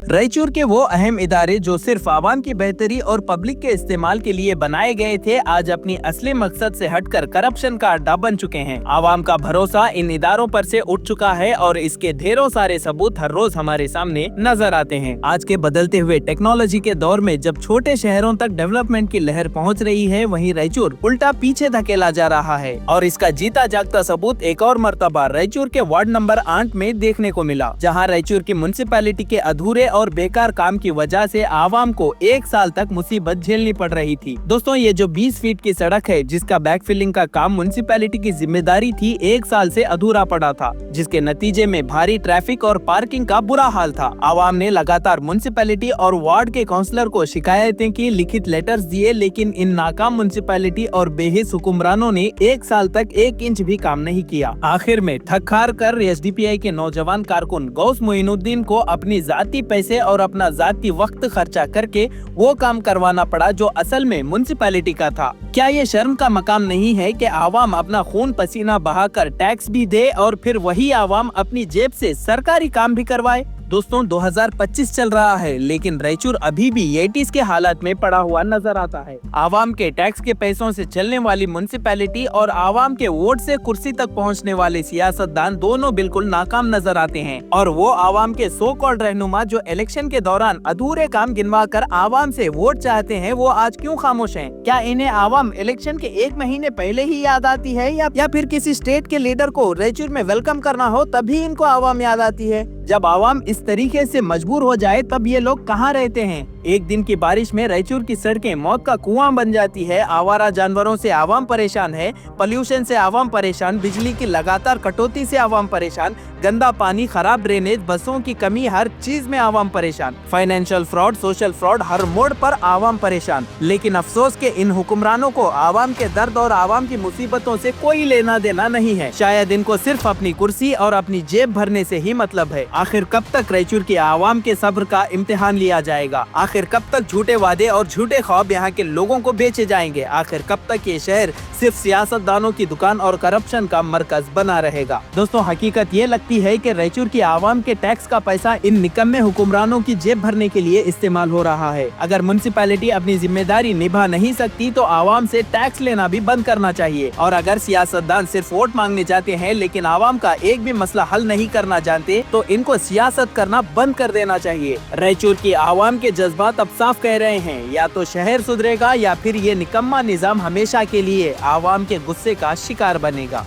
रायचूर के वो अहम इदारे जो सिर्फ आवाम की बेहतरी और पब्लिक के इस्तेमाल के लिए बनाए गए थे, आज अपनी असली मकसद से हटकर करप्शन का अड्डा बन चुके हैं। आवाम का भरोसा इन इदारों पर से उठ चुका है और इसके ढेरों सारे सबूत हर रोज हमारे सामने नजर आते हैं। आज के बदलते हुए टेक्नोलॉजी के दौर में जब छोटे शहरों तक डेवलपमेंट की लहर पहुँच रही है, वहीं रायचूर उल्टा पीछे धकेला जा रहा है। और इसका जीता जागता सबूत एक और मर्तबा रायचूर के वार्ड नंबर 8 में देखने को मिला, जहाँ रायचूर की म्युनिसिपैलिटी के अधूरे और बेकार काम की वजह से आवाम को 1 साल तक मुसीबत झेलनी पड़ रही थी। दोस्तों, ये जो 20 फीट की सड़क है, जिसका बैकफिलिंग का काम म्युनिसिपैलिटी की जिम्मेदारी थी, 1 साल से अधूरा पड़ा था, जिसके नतीजे में भारी ट्रैफिक और पार्किंग का बुरा हाल था। आवाम ने लगातार म्युनिसिपैलिटी और वार्ड के काउंसलर को शिकायतें की, लिखित लेटर्स दिए, लेकिन इन नाकाम म्युनिसिपैलिटी और बेहिस हुक्मरानों ने 1 साल तक 1 इंच भी काम नहीं किया। आखिर में थक हार कर एसडीपीआई के नौजवान कारकुन गौस मोइनुद्दीन को अपनी जाती पैसे और अपना जाती वक्त खर्चा करके वो काम करवाना पड़ा जो असल में म्युनिसिपैलिटी का था। क्या ये शर्म का मकाम नहीं है कि आवाम अपना खून पसीना बहाकर टैक्स भी दे और फिर वही आवाम अपनी जेब से सरकारी काम भी करवाए? दोस्तों, 2025 चल रहा है, लेकिन रायचूर अभी भी 80s के हालात में पड़ा हुआ नजर आता है। आवाम के टैक्स के पैसों से चलने वाली म्युनिसिपैलिटी और आवाम के वोट से कुर्सी तक पहुंचने वाले सियासतदान दोनों बिल्कुल नाकाम नजर आते हैं। और वो आवाम के सो कॉल्ड रहनुमा जो इलेक्शन के दौरान अधूरे काम गिनवा कर आवाम से वोट चाहते हैं, वो आज क्यों खामोश हैं? क्या इन्हें आवाम इलेक्शन के 1 महीने पहले ही याद आती है या फिर किसी स्टेट के लीडर को रायचूर में वेलकम करना हो तभी इनको आवाम याद आती है? जब आवाम इस तरीके से मजबूर हो जाए तब ये लोग कहाँ रहते हैं? एक दिन की बारिश में रायचूर की सड़कें मौत का कुआं बन जाती है। आवारा जानवरों से आवाम परेशान है, पोल्यूशन से आवाम परेशान, बिजली की लगातार कटौती से आवाम परेशान, गंदा पानी, खराब ड्रेनेज, बसों की कमी, हर चीज में आवाम परेशान, फाइनेंशियल फ्रॉड, सोशल फ्रॉड, हर मोड़ पर आवाम परेशान। लेकिन अफसोस के इन हुक्मरानों को आवाम के दर्द और आवाम की मुसीबतों से कोई लेना देना नहीं है। शायद इनको सिर्फ अपनी कुर्सी और अपनी जेब भरने से ही मतलब है। आखिर कब तक रायचूर के आवाम के सब्र का इम्तिहान लिया जाएगा? आखिर कब तक झूठे वादे और झूठे ख्वाब यहाँ के लोगों को बेचे जाएंगे? आखिर कब तक ये शहर सिर्फ सियासतदानों की दुकान और करप्शन का मरकज बना रहेगा? दोस्तों, हकीकत ये लगती है कि रायचूर की आवाम के टैक्स का पैसा इन निकम्मे हुक्मरानों की जेब भरने के लिए इस्तेमाल हो रहा है। अगर म्युनिसिपैलिटी अपनी जिम्मेदारी निभा नहीं सकती तो आवाम से टैक्स लेना भी बंद करना चाहिए। और अगर सियासतदान सिर्फ वोट मांगने जाते हैं लेकिन आवाम का एक भी मसला हल नहीं करना जानते, तो इनको सियासत करना बंद कर देना चाहिए। रायचूर की आवाम के जज्बात अब साफ कह रहे हैं, या तो शहर सुधरेगा या फिर ये निकम्मा निजाम हमेशा के लिए आवाम के गुस्से का शिकार बनेगा।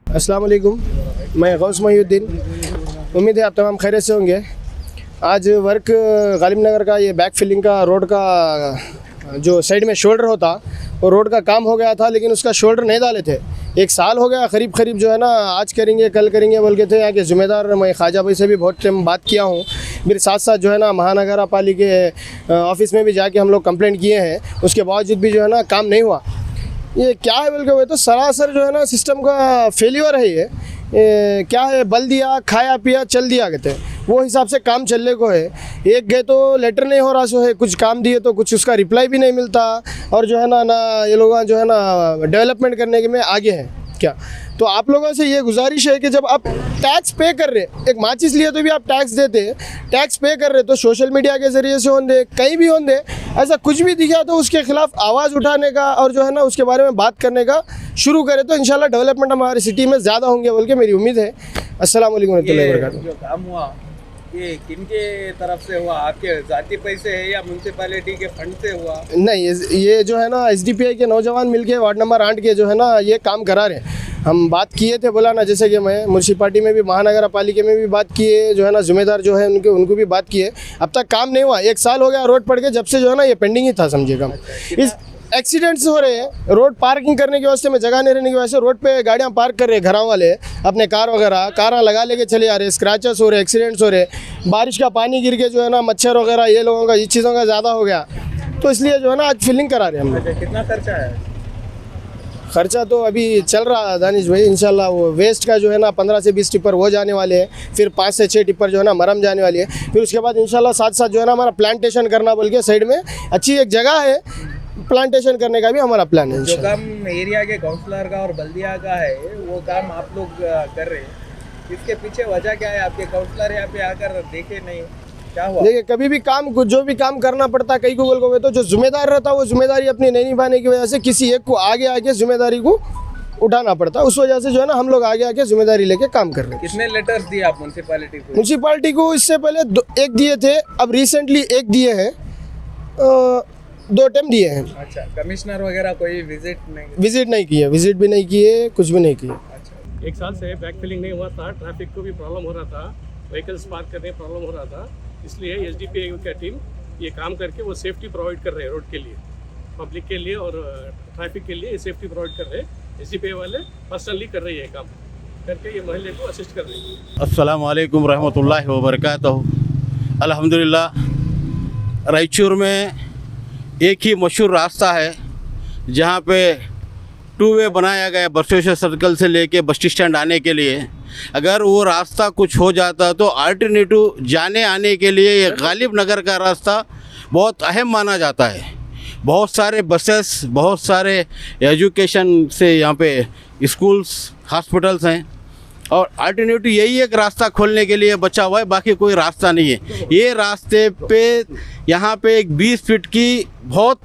अस्सलाम वालेकुम, मैं गौस मोइनुद्दीन। उम्मीद है आप तमाम खैरियत से होंगे। आज वर्क गालिब नगर का ये बैक फिलिंग का रोड का जो साइड में शोल्डर होता, वो रोड का काम हो गया था, लेकिन उसका शोल्डर नहीं डाले थे। 1 साल हो गया करीब जो है ना, आज करेंगे कल करेंगे बोल के थे। यहाँ के ज़िम्मेदार मैं ख्वाजा भाई से भी बहुत टाइम बात किया हूँ। फिर साथ जो है ना महानगर पालिका के ऑफिस में भी जाके हम लोग कंप्लेंट किए हैं, उसके बावजूद भी जो है ना काम नहीं हुआ। ये क्या है बोल के हुए तो सरासर जो है ना सिस्टम का फेल्यूर है। ये क्या है, बल दिया, खाया पिया, चल दिया कहते हैं, वो हिसाब से काम चलने को है। एक गए तो लेटर नहीं हो रहा सो है, कुछ काम दिए तो कुछ उसका रिप्लाई भी नहीं मिलता। और जो है ना ये लोग जो है ना डेवलपमेंट करने के में आगे हैं क्या। तो आप लोगों से ये गुजारिश है कि जब आप टैक्स पे कर रहे, एक माचिस लिए तो भी आप टैक्स देते, टैक्स पे कर रहे, तो सोशल मीडिया के ज़रिए से होंगे, कहीं भी होंगे, ऐसा कुछ भी दिखा तो उसके खिलाफ आवाज़ उठाने का और जो है ना उसके बारे में बात करने का शुरू करें, तो इंशाल्लाह डेवलपमेंट हमारी सिटी में ज़्यादा होंगे बोल के मेरी उम्मीद है। अस्सलाम वालेकुम रहमतुल्लाहि व बरकातहू। जो काम हुआ ये किनके तरफ से हुआ? आपके ज़ाती पैसे है या म्युनिसिपैलिटी के फंड से हुआ? नहीं, ये जो है ना एसडीपीआई के नौजवान मिलके वार्ड नंबर 8 के जो है ना ये काम करा रहे हैं। हम बात किए थे, बोला ना, जैसे कि मैं म्युनिसिपैलिटी में भी महानगर पालिका में भी बात किए, जो है ना जिम्मेदार जो है उनको भी बात किए, अब तक काम नहीं हुआ। 1 साल हो गया रोड पड़ के, जब से जो है ना ये पेंडिंग ही था समझिएगा। इस एक्सीडेंट्स हो रहे हैं, रोड पार्किंग करने की वजह में जगह नहीं रहने की वजह से रोड पे गाड़ियां पार्क कर रहे हैं, घरों वाले अपने कार वगैरह कारा लगा लेके चले आ रहे, स्क्रैचेस हो रहे, एक्सीडेंट्स हो रहे, बारिश का पानी गिर के जो है ना मच्छर वगैरह ये लोगों का इस चीज़ों का ज़्यादा हो गया, तो इसलिए जो है ना आज फिलिंग करा रहे हैं हम लोग। कितना खर्चा है? खर्चा तो अभी चल रहा है दानिश भाई, इंशाल्लाह वो वेस्ट का जो है ना 15 से 20 टिप्पर वो जाने वाले हैं, फिर 5 से 6 टिप्पर जो है ना मरम जाने वाली है, फिर उसके बाद इंशाल्लाह साथ जो है ना हमारा प्लांटेशन करना बोल के साइड में अच्छी एक जगह है, प्लांटेशन करने का भी हमारा प्लान है। जो काम एरिया के काउंसलर का और बल्दिया का है वो काम आप लोग कर रहे हैं, इसके पीछे वजह क्या है? आपके काउंसलर यहाँ पे आकर देखे नहीं, क्या हुआ? देखिए कभी भी काम जो भी काम करना पड़ता कई को बोल को तो जो जिम्मेदार रहता वो जिम्मेदारी अपनी नहीं निभाने की वजह से किसी एक को आगे जिम्मेदारी को उठाना पड़ता। उस वजह से जो है ना हम लोग आगे जिम्मेदारी लेके काम कर रहे हैं। कितने लेटर्स दिए आप म्यूनसिपालिटी को? म्यूनसिपालिटी को इससे पहले एक दिए थे, अब रिसेंटली एक दिए हैं, 2 टाइम दिए हैं। अच्छा, कमिश्नर वगैरह कोई विजिट नहीं किए, विजिट भी नहीं किए, कुछ भी नहीं किए। अच्छा, 1 साल से बैक फिलिंग नहीं हुआ था, ट्रैफिक को भी प्रॉब्लम हो रहा था, व्हीकल्स पार्क करने में प्रॉब्लम हो रहा था, इसलिए एसडीपीए का टीम ये काम करके वो सेफ्टी प्रोवाइड कर रहे हैं रोड के लिए, पब्लिक के लिए और ट्रैफिक के लिए सेफ्टी प्रोवाइड कर रहे हैं। एसडीपीए वाले पर्सनली कर रही है काम करके ये महल्ले को असिस्ट कर रही है। अस्सलाम वालेकुम रहमतुल्लाहि व बरकातहू। अल्हम्दुलिल्लाह रायचूर में एक ही मशहूर रास्ता है जहाँ पे 2 वे बनाया गया बसवेश्वर सर्कल से लेके बस स्टैंड आने के लिए। अगर वो रास्ता कुछ हो जाता तो अल्टरनेटिव जाने आने के लिए ये गालिब नगर का रास्ता बहुत अहम माना जाता है। बहुत सारे बसेस, बहुत सारे एजुकेशन से यहाँ पे स्कूल्स, हॉस्पिटल्स हैं और अल्टरनेटिव यही एक रास्ता खोलने के लिए बचा हुआ है, बाकी कोई रास्ता नहीं है। ये रास्ते पे यहाँ पे एक 20 फीट की बहुत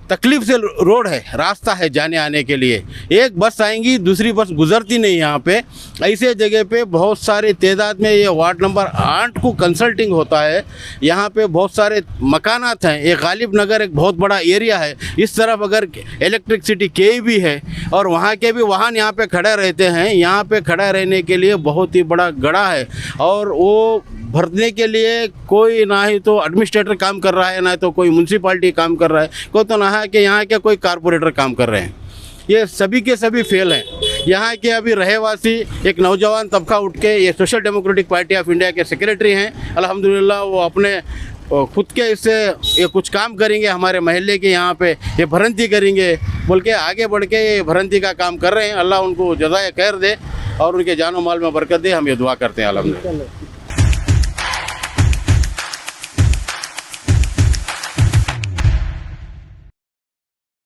तकलीफ से रोड है, रास्ता है जाने आने के लिए। एक बस आएंगी, दूसरी बस गुजरती नहीं यहाँ पे। ऐसे जगह पे बहुत सारे तादाद में ये वार्ड नंबर 8 को कंसल्टिंग होता है। यहाँ पे बहुत सारे मकानात हैं। ये गालिब नगर एक बहुत बड़ा एरिया है। इस तरफ अगर इलेक्ट्रिसिटी के भी है और वहाँ के भी वाहन यहाँ पे खड़े रहते हैं। यहाँ पे खड़ा रहने के लिए बहुत ही बड़ा गड़ा है और वो भरने के लिए कोई ना ही तो एडमिनिस्ट्रेटर काम कर रहा है, ना तो कोई म्यूनसिपालिटी काम कर रहा है, कोई तो ना है कि यहाँ के कोई कारपोरेटर काम कर रहे हैं। ये सभी के सभी फेल हैं। यहाँ के अभी रहवासी एक नौजवान तबका उठ के ये social democratic party of India के सेक्रेटरी हैं। अल्हम्दुलिल्लाह वो अपने खुद के इससे ये कुछ काम करेंगे, हमारे महल्ले के यहाँ पे ये भरंती करेंगे बोल के आगे बढ़ के ये भरंती का काम कर रहे हैं। अल्लाह उनको जज़ाए खैर दे और उनके जानो माल में बरकत दे, हम ये दुआ करते हैं अल्हम्दुलिल्लाह।